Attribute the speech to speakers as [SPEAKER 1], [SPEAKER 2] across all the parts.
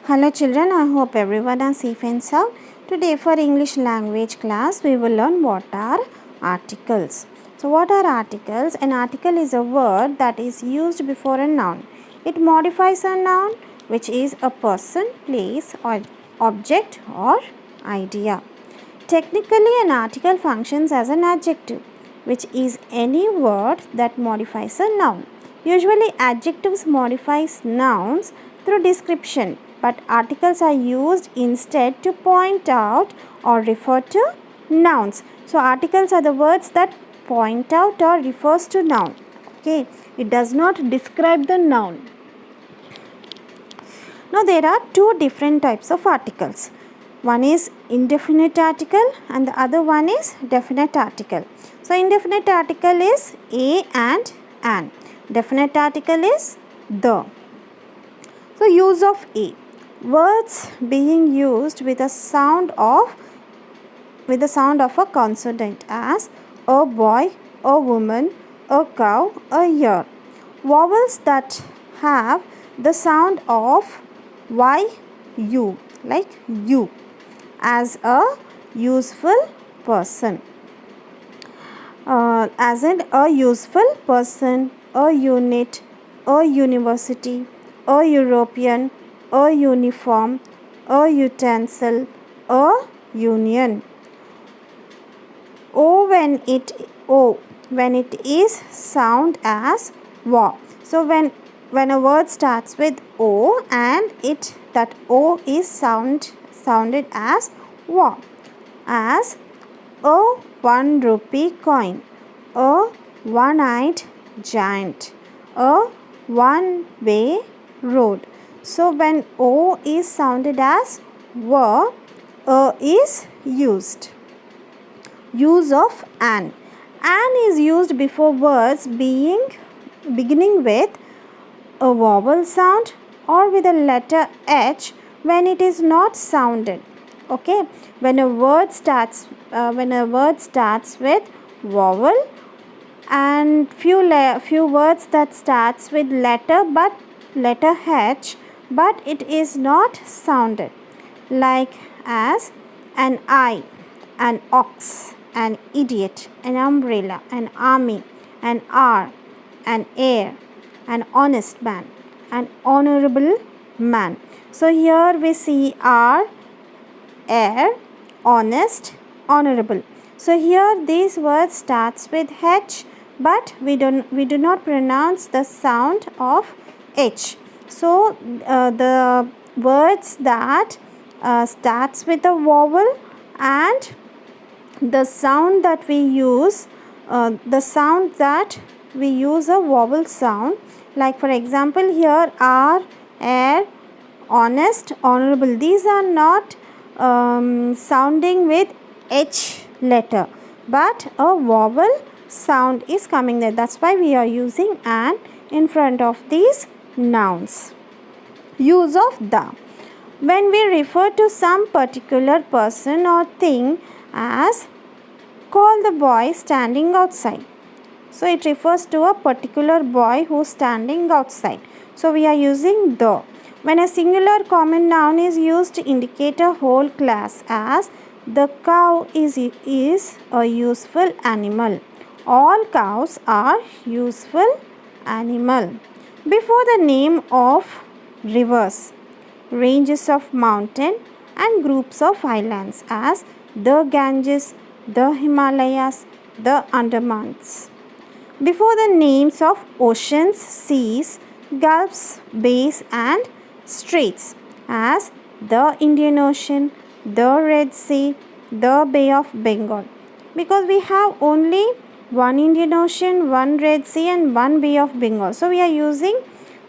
[SPEAKER 1] Hello children, I hope everyone is safe and sound. Today for English language class we will learn what are articles. So what are articles? An article is a word that is used before a noun. It modifies a noun which is a person, place or object or idea. Technically an article functions as an adjective which is any word that modifies a noun. Usually adjectives modifies nouns through description, but articles are used instead to point out or refer to nouns. So articles are the words that point out or refers to noun. Okay, it does not describe the noun. Now there are two different types of articles. One is indefinite article and the other one is definite article. So indefinite article is a and an. Definite article is the. So use of a. Words being used with a sound of a consonant as a boy, a woman, a cow, a year. Vowels that have the sound of you, like you, as a useful person. As in a useful person, a unit, a university, a European, a uniform, a utensil, a union. O when it is sound as wa. So when a word starts with O and that O is sounded as wa, as a 1 rupee coin, a one-eyed giant, a one-way road. So when O is sounded as wa, a is used. Use of an. An is used before words beginning with a vowel sound or with a letter H when it is not sounded. Okay, when a word starts with vowel and few words that starts with letter H but it is not sounded, like as an eye, an ox, an idiot, an umbrella, an army, an hour, an heir, an honest man, an honorable man. So here we see our heir, honest, honorable. So here these words starts with H, but we do not pronounce the sound of H. So the words that starts with a vowel and the sound that we use a vowel sound, like for example here are heir, honest, honorable. These are not sounding with H letter, but a vowel sound is coming there. That's why we are using an in front of these nouns. Use of the. When we refer to some particular person or thing as call the boy standing outside. So it refers to a particular boy who is standing outside. So we are using the. When a singular common noun is used to indicate a whole class, as the cow is a useful animal. All cows are useful animal. Before the name of rivers, ranges of mountain and groups of islands, as the Ganges, the Himalayas, the Andamans. Before the names of oceans, seas, gulfs, bays and straits, as the Indian Ocean, the Red Sea, the Bay of Bengal. Because we have only one Indian Ocean, one Red Sea and one Bay of Bengal. So we are using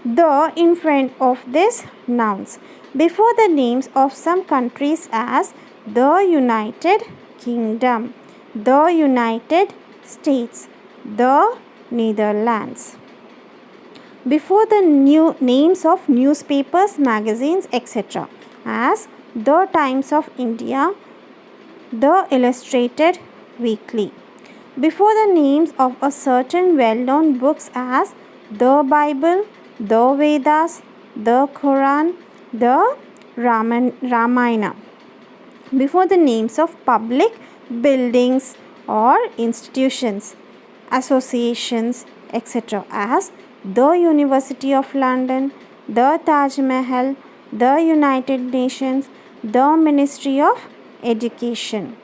[SPEAKER 1] the in front of these nouns. Before the names of some countries, as the United Kingdom, the United States, the Netherlands. Before the new names of newspapers, magazines, etc., as the Times of India, the Illustrated Weekly. Before the names of a certain well-known books, as the Bible, the Vedas, the Quran, the Ramayana before the names of public buildings or institutions, associations, etc., as the University of London, the Taj Mahal, the United Nations, the Ministry of Education.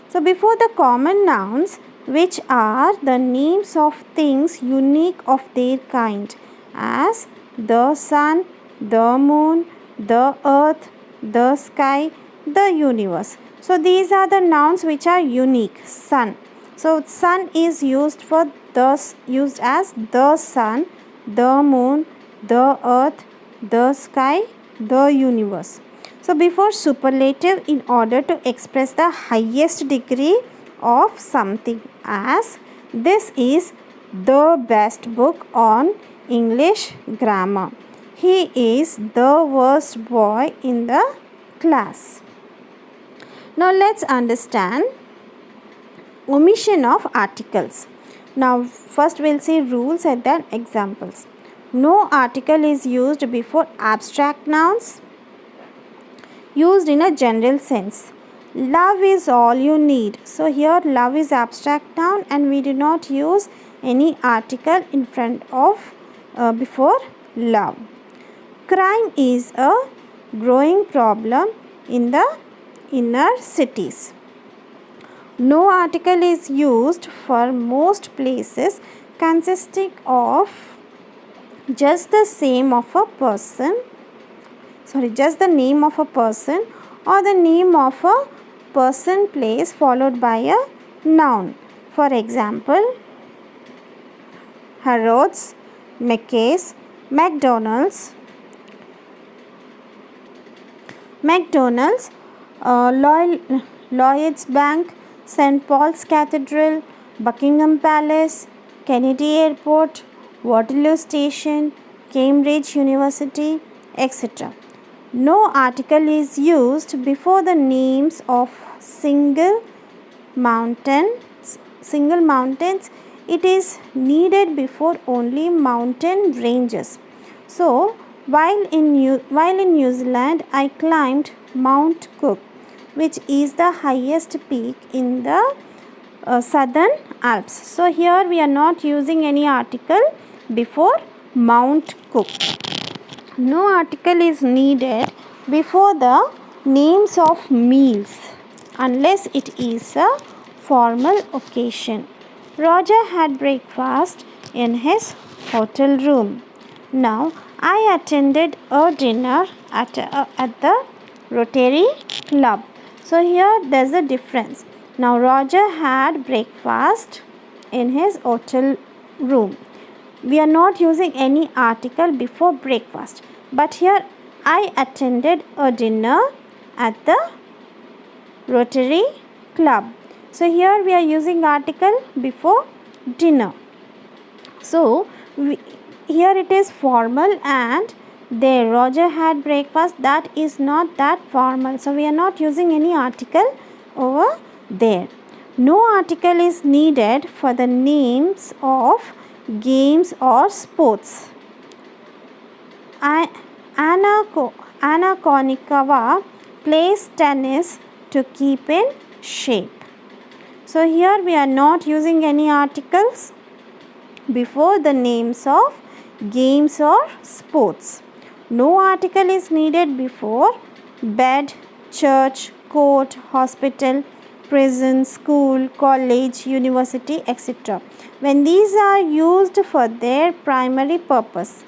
[SPEAKER 1] So, before the common nouns, which are the names of things unique of their kind, as the sun, the moon, the earth, the sky, the universe. So, these are the nouns which are unique. Sun. So, sun is used as the sun, the moon, the earth, the sky, the universe. So, before superlative, in order to express the highest degree of something, as this is the best book on English grammar. He is the worst boy in the class. Now, let's understand omission of articles. Now, first we'll see rules and then examples. No article is used before abstract nouns used in a general sense. Love is all you need. So, here love is abstract noun and we do not use any article in front of before love. Crime is a growing problem in the inner cities. No article is used for most places consisting of just the name of a person or the name of a person, place followed by a noun. For example, Harrods, Mackay's, McDonald's, Lloyd's Bank, St. Paul's Cathedral, Buckingham Palace, Kennedy Airport, Waterloo Station, Cambridge University, etc. No article is used before the names of single mountains. It is needed before only mountain ranges. So, while in New Zealand, I climbed Mount Cook, which is the highest peak in the southern Alps. So, here we are not using any article before Mount Cook. No article is needed before the names of meals unless it is a formal occasion. Roger had breakfast in his hotel room. Now, I attended a dinner at the Rotary Club. So, here there is a difference. Now, Roger had breakfast in his hotel room. We are not using any article before breakfast. But here, I attended a dinner at the Rotary Club. So, here we are using article before dinner. So, here it is formal and there Roger had breakfast, that is not that formal. So, we are not using any article over there. No article is needed for the names of games or sports. Anna Konikova plays tennis to keep in shape. So, here we are not using any articles before the names of games or sports. No article is needed before bed, church, court, hospital, prison, school, college, university, etc. When these are used for their primary purpose.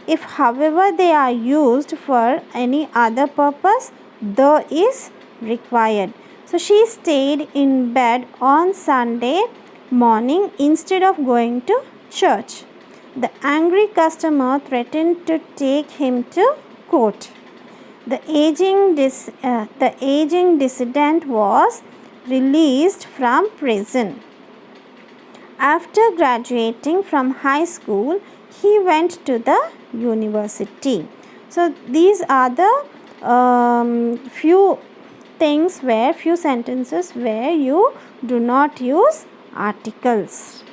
[SPEAKER 1] If however they are used for any other purpose, the is required. So, she stayed in bed on Sunday morning instead of going to church. The angry customer threatened to take him to court. The aging dissident was released from prison. After graduating from high school, he went to the university. So, these are the few sentences where you do not use articles.